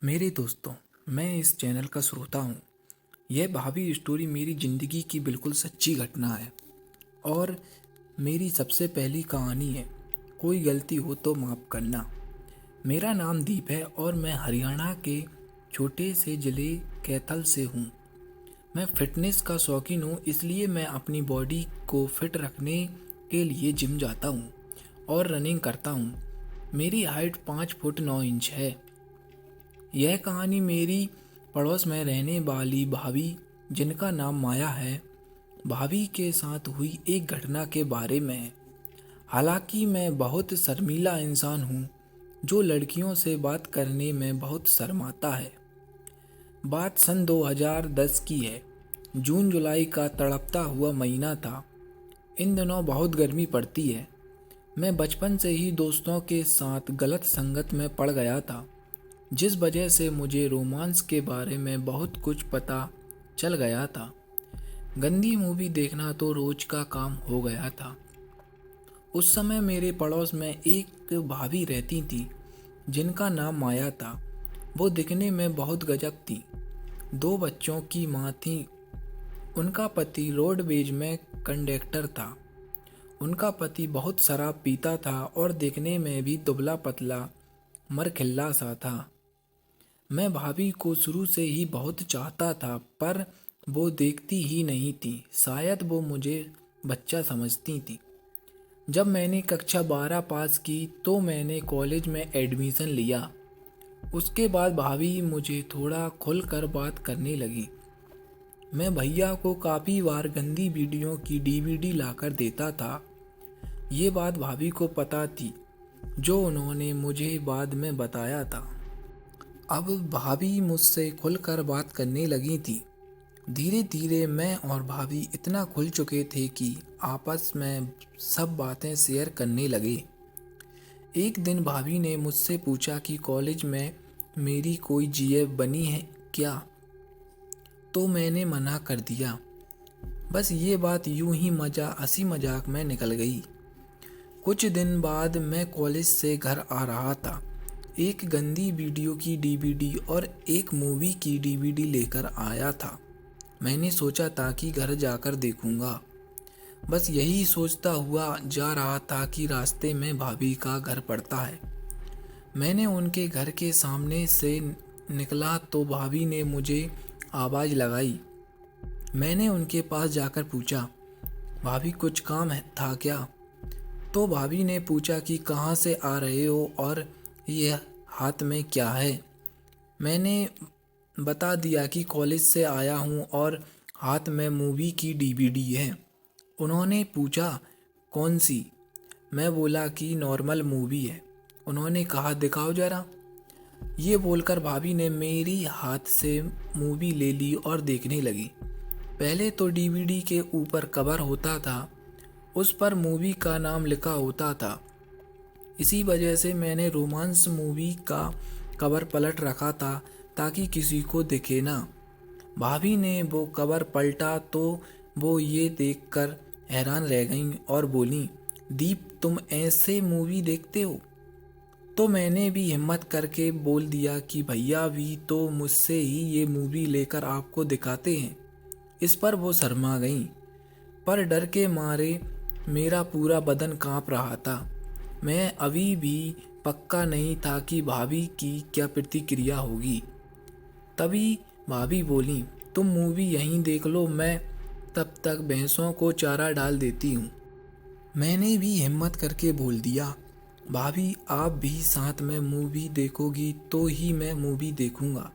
मेरे दोस्तों, मैं इस चैनल का श्रोता हूँ। यह भावी स्टोरी मेरी ज़िंदगी की बिल्कुल सच्ची घटना है और मेरी सबसे पहली कहानी है। कोई गलती हो तो माफ़ करना। मेरा नाम दीप है और मैं हरियाणा के छोटे से ज़िले कैथल से हूँ। मैं फ़िटनेस का शौकीन हूँ, इसलिए मैं अपनी बॉडी को फिट रखने के लिए जिम जाता हूँ और रनिंग करता हूँ। मेरी हाइट 5 फुट 9 इंच है। यह कहानी मेरी पड़ोस में रहने वाली भाभी, जिनका नाम माया है, भाभी के साथ हुई एक घटना के बारे में है। हालांकि मैं बहुत शर्मीला इंसान हूँ जो लड़कियों से बात करने में बहुत शर्माता है। बात सन 2010 की है। जून जुलाई का तड़पता हुआ महीना था। इन दिनों बहुत गर्मी पड़ती है। मैं बचपन से ही दोस्तों के साथ गलत संगत में पड़ गया था, जिस वजह से मुझे रोमांस के बारे में बहुत कुछ पता चल गया था। गंदी मूवी देखना तो रोज का काम हो गया था। उस समय मेरे पड़ोस में एक भाभी रहती थी, जिनका नाम माया था। वो दिखने में बहुत गजब थी। 2 बच्चों की माँ थी। उनका पति रोडवेज में कंडक्टर था। उनका पति बहुत शराब पीता था और दिखने में भी दुबला पतला मरखिल्ला सा था। मैं भाभी को शुरू से ही बहुत चाहता था, पर वो देखती ही नहीं थी। शायद वो मुझे बच्चा समझती थी। जब मैंने कक्षा 12 पास की तो मैंने कॉलेज में एडमिशन लिया। उसके बाद भाभी मुझे थोड़ा खुलकर बात करने लगी। मैं भैया को काफ़ी बार गंदी वीडियो की डीवीडी लाकर देता था। ये बात भाभी को पता थी, जो उन्होंने मुझे बाद में बताया था। अब भाभी मुझसे खुलकर बात करने लगी थी। धीरे धीरे मैं और भाभी इतना खुल चुके थे कि आपस में सब बातें शेयर करने लगे। एक दिन भाभी ने मुझसे पूछा कि कॉलेज में मेरी कोई जीएफ बनी है क्या, तो मैंने मना कर दिया। बस ये बात यूं ही हंसी मजाक में निकल गई। कुछ दिन बाद मैं कॉलेज से घर आ रहा था। एक गंदी वीडियो की डीवीडी और एक मूवी की डीवीडी लेकर आया था। मैंने सोचा था कि घर जाकर देखूंगा। बस यही सोचता हुआ जा रहा था कि रास्ते में भाभी का घर पड़ता है। मैंने उनके घर के सामने से निकला तो भाभी ने मुझे आवाज़ लगाई। मैंने उनके पास जाकर पूछा, भाभी कुछ काम है था क्या? तो भाभी ने पूछा कि कहाँ से आ रहे हो और ये हाथ में क्या है। मैंने बता दिया कि कॉलेज से आया हूँ और हाथ में मूवी की डीवीडी है। उन्होंने पूछा कौन सी? मैं बोला कि नॉर्मल मूवी है। उन्होंने कहा दिखाओ जरा। ये बोलकर भाभी ने मेरी हाथ से मूवी ले ली और देखने लगी। पहले तो डीवीडी के ऊपर कवर होता था, उस पर मूवी का नाम लिखा होता था। इसी वजह से मैंने रोमांस मूवी का कवर पलट रखा था ताकि किसी को दिखे ना। भाभी ने वो कवर पलटा तो वो ये देखकर हैरान रह गईं और बोली, दीप तुम ऐसे मूवी देखते हो? तो मैंने भी हिम्मत करके बोल दिया कि भैया भी तो मुझसे ही ये मूवी लेकर आपको दिखाते हैं। इस पर वो शर्मा गईं, पर डर के मारे मेरा पूरा बदन कांप रहा था। मैं अभी भी पक्का नहीं था कि भाभी की क्या प्रतिक्रिया होगी। तभी भाभी बोली, तुम मूवी यहीं देख लो, मैं तब तक भैंसों को चारा डाल देती हूँ। मैंने भी हिम्मत करके बोल दिया, भाभी आप भी साथ में मूवी देखोगी तो ही मैं मूवी देखूँगा।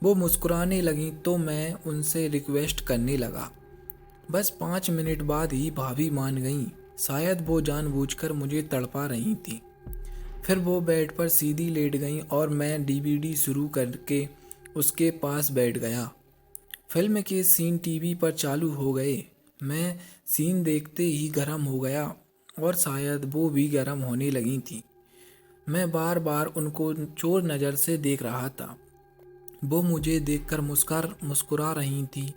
वो मुस्कुराने लगी तो मैं उनसे रिक्वेस्ट करने लगा। बस 5 मिनट बाद ही भाभी मान गईं। शायद वो जानबूझकर मुझे तड़पा रही थी। फिर वो बेड पर सीधी लेट गईं और मैं डीवीडी शुरू करके उसके पास बैठ गया। फिल्म के सीन टीवी पर चालू हो गए। मैं सीन देखते ही गर्म हो गया और शायद वो भी गर्म होने लगी थी। मैं बार बार उनको चोर नज़र से देख रहा था। वो मुझे देखकर मुस्कुरा रही थी।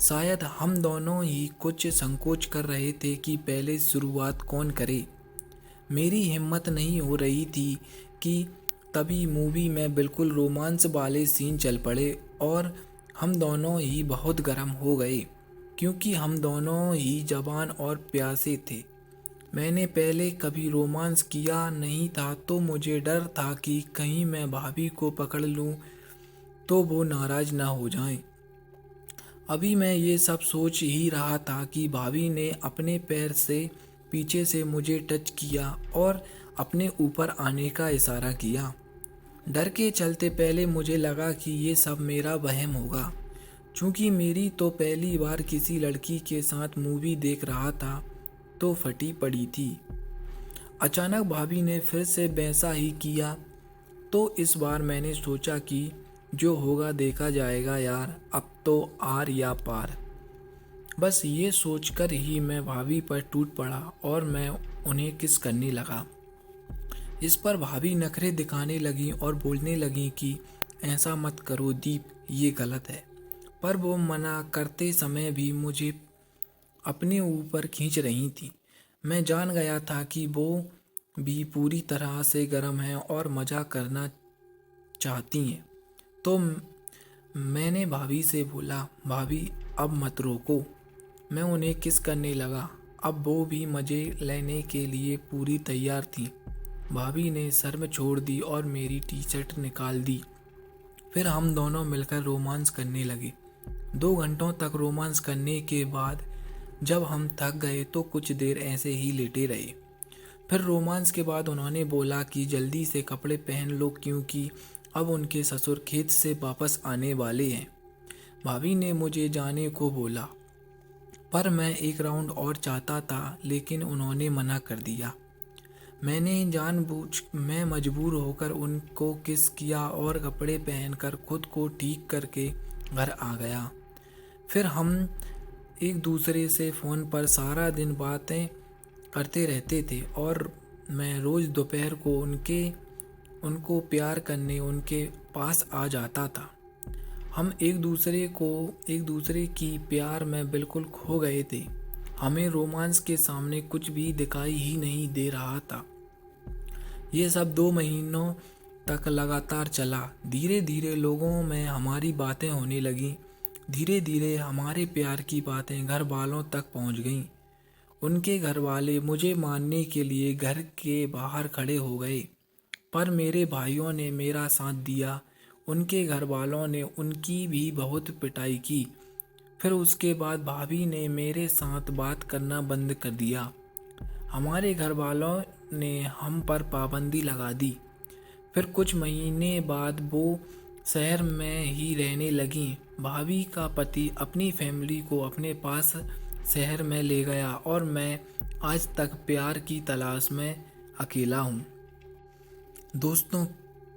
शायद हम दोनों ही कुछ संकोच कर रहे थे कि पहले शुरुआत कौन करे। मेरी हिम्मत नहीं हो रही थी कि तभी मूवी में बिल्कुल रोमांस वाले सीन चल पड़े और हम दोनों ही बहुत गर्म हो गए क्योंकि हम दोनों ही जवान और प्यासे थे। मैंने पहले कभी रोमांस किया नहीं था तो मुझे डर था कि कहीं मैं भाभी को पकड़ लूं तो वो नाराज़ ना हो जाएं। अभी मैं ये सब सोच ही रहा था कि भाभी ने अपने पैर से पीछे से मुझे टच किया और अपने ऊपर आने का इशारा किया। डर के चलते पहले मुझे लगा कि ये सब मेरा वहम होगा, चूँकि मेरी तो पहली बार किसी लड़की के साथ मूवी देख रहा था तो फटी पड़ी थी। अचानक भाभी ने फिर से वैसा ही किया तो इस बार मैंने सोचा कि जो होगा देखा जाएगा यार, अब तो आर या पार। बस ये सोचकर ही मैं भाभी पर टूट पड़ा और मैं उन्हें किस करने लगा। इस पर भाभी नखरे दिखाने लगी और बोलने लगी कि ऐसा मत करो दीप, ये गलत है। पर वो मना करते समय भी मुझे अपने ऊपर खींच रही थी। मैं जान गया था कि वो भी पूरी तरह से गर्म है और मज़ा करना चाहती हैं। तो मैंने भाभी से बोला, भाभी अब मत रोको। मैं उन्हें किस करने लगा। अब वो भी मज़े लेने के लिए पूरी तैयार थी। भाभी ने शर्म छोड़ दी और मेरी टी शर्ट निकाल दी। फिर हम दोनों मिलकर रोमांस करने लगे। 2 घंटों तक रोमांस करने के बाद जब हम थक गए तो कुछ देर ऐसे ही लेटे रहे। फिर रोमांस के बाद उन्होंने बोला कि जल्दी से कपड़े पहन लो क्योंकि अब उनके ससुर खेत से वापस आने वाले हैं। भाभी ने मुझे जाने को बोला पर मैं एक राउंड और चाहता था, लेकिन उन्होंने मना कर दिया। मैं मजबूर होकर उनको किस किया और कपड़े पहनकर खुद को ठीक करके घर आ गया। फिर हम एक दूसरे से फ़ोन पर सारा दिन बातें करते रहते थे और मैं रोज़ दोपहर को उनको प्यार करने उनके पास आ जाता था। हम एक दूसरे की प्यार में बिल्कुल खो गए थे। हमें रोमांस के सामने कुछ भी दिखाई ही नहीं दे रहा था। ये सब 2 महीनों तक लगातार चला। धीरे धीरे लोगों में हमारी बातें होने लगीं। धीरे धीरे हमारे प्यार की बातें घर वालों तक पहुंच गईं। उनके घर वाले मुझे मारने के लिए घर के बाहर खड़े हो गए, पर मेरे भाइयों ने मेरा साथ दिया। उनके घर वालों ने उनकी भी बहुत पिटाई की। फिर उसके बाद भाभी ने मेरे साथ बात करना बंद कर दिया। हमारे घर वालों ने हम पर पाबंदी लगा दी। फिर कुछ महीने बाद वो शहर में ही रहने लगीं। भाभी का पति अपनी फैमिली को अपने पास शहर में ले गया और मैं आज तक प्यार की तलाश में अकेला हूँ। दोस्तों,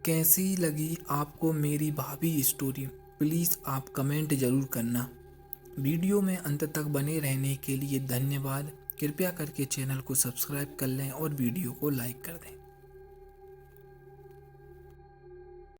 कैसी लगी आपको मेरी भाभी स्टोरी? प्लीज़ आप कमेंट ज़रूर करना। वीडियो में अंत तक बने रहने के लिए धन्यवाद। कृपया करके चैनल को सब्सक्राइब कर लें और वीडियो को लाइक कर दें।